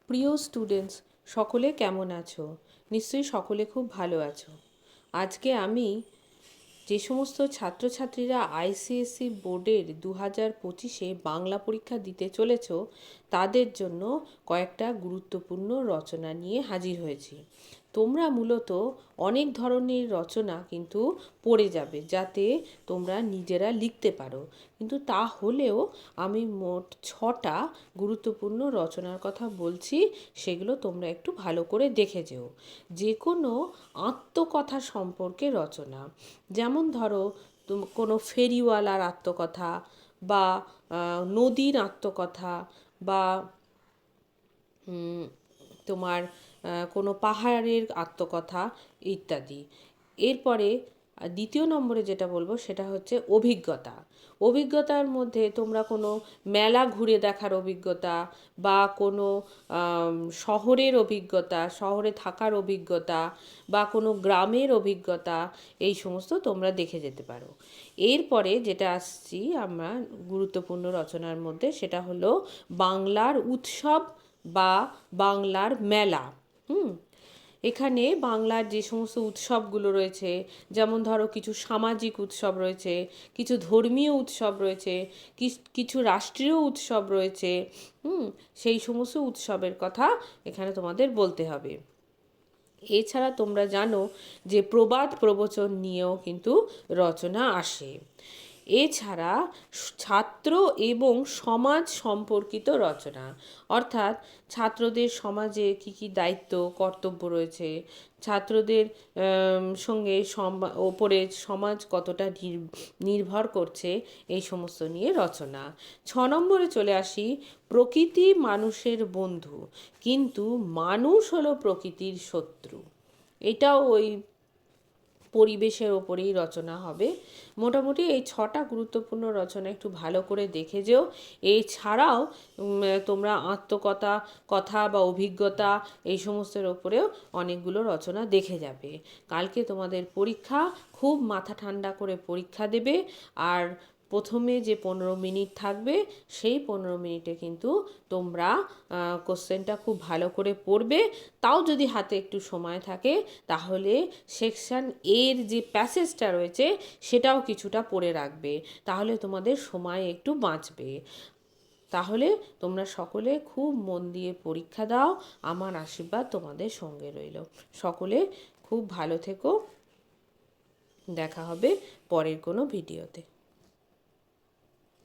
প্রিয় স্টুডেন্টস, সকলে কেমন আছো? নিশ্চয়ই সকলে খুব ভালো আছো। আজকে আমি যে সমস্ত ছাত্রছাত্রীরা আইসিএসসি বোর্ডের 2025-এ বাংলা পরীক্ষা দিতে চলেছ তাদের জন্য কয়েকটা গুরুত্বপূর্ণ রচনা নিয়ে হাজির হয়েছি। তোমরা মূলত অনেক ধরনের রচনা কিন্তু পড়ে যাবে, যাতে তোমরা নিজেরা লিখতে পারো। কিন্তু তা হলেও আমি মোট 6টা গুরুত্বপূর্ণ রচনার কথা বলছি, সেগুলো তোমরা একটু ভালো করে দেখে যেও। যে কোনো আত্মকথা সম্পর্কে রচনা, যেমন ধরো কোনো ফেরিওয়ালার আত্মকথা, বা নদীর আত্মকথা, বা তোমার কোনো পাহাড়ের আত্মকথা ইত্যাদি। এরপরে দ্বিতীয় নম্বরে যেটা বলবো সেটা হচ্ছে অভিজ্ঞতা। অভিজ্ঞতার মধ্যে তোমরা কোনো মেলা ঘুরে দেখার অভিজ্ঞতা, বা কোনো শহরের অভিজ্ঞতা, শহরে থাকার অভিজ্ঞতা, বা কোনো গ্রামের অভিজ্ঞতা, এই সমস্ত তোমরা দেখে যেতে পারো। এরপরে যেটা আসছি আমরা গুরুত্বপূর্ণ রচনার মধ্যে, সেটা হলো বাংলার উৎসব বা বাংলার মেলা। এখানে বাংলার যে সমস্ত উৎসবগুলো রয়েছে, যেমন ধরো কিছু সামাজিক উৎসব রয়েছে, কিছু ধর্মীয় উৎসব রয়েছে, কিছু রাষ্ট্রীয় উৎসব রয়েছে, সেই সমস্ত উৎসবের কথা এখানে তোমাদের বলতে হবে। এছাড়া তোমরা জানো যে প্রবাদ প্রবচন নিয়েও কিন্তু রচনা আসে। এছাড়া ছাত্র এবং সমাজ সম্পর্কিত রচনা, অর্থাৎ ছাত্রদের সমাজে কী কী দায়িত্ব কর্তব্য রয়েছে, ছাত্রদের সঙ্গে ওপরে সমাজ কতটা নির্ভর করছে, এই সমস্ত নিয়ে রচনা। 6 নম্বরে চলে আসি, প্রকৃতি মানুষের বন্ধু, কিন্তু মানুষ হলো প্রকৃতির শত্রু। এটাও ওই পরিবেশের ওপরেই রচনা হবে। মোটামুটি এই 6টা গুরুত্বপূর্ণ রচনা একটু ভালো করে দেখে যেও। এছাড়াও তোমরা আত্মকথা, কথা বা অভিজ্ঞতা, এই সমস্তের ওপরেও অনেকগুলো রচনা দেখে যাবে। কালকে তোমাদের পরীক্ষা, খুব মাথা ঠান্ডা করে পরীক্ষা দেবে। আর প্রথমে যে 15 মিনিট থাকবে, সেই 15 মিনিটে কিন্তু তোমরা কোশ্চেনটা খুব ভালো করে পড়বে। তাও যদি হাতে একটু সময় থাকে, তাহলে সেকশন এর যে প্যাসেজটা রয়েছে সেটাও কিছুটা পড়ে রাখবে, তাহলে তোমাদের সময় একটু বাঁচবে। তাহলে তোমরা সকলে খুব মন দিয়ে পরীক্ষা দাও। আমার আশীর্বাদ তোমাদের সঙ্গে রইল। সকলে খুব ভালো থেকো। দেখা হবে পরের কোনো ভিডিওতে।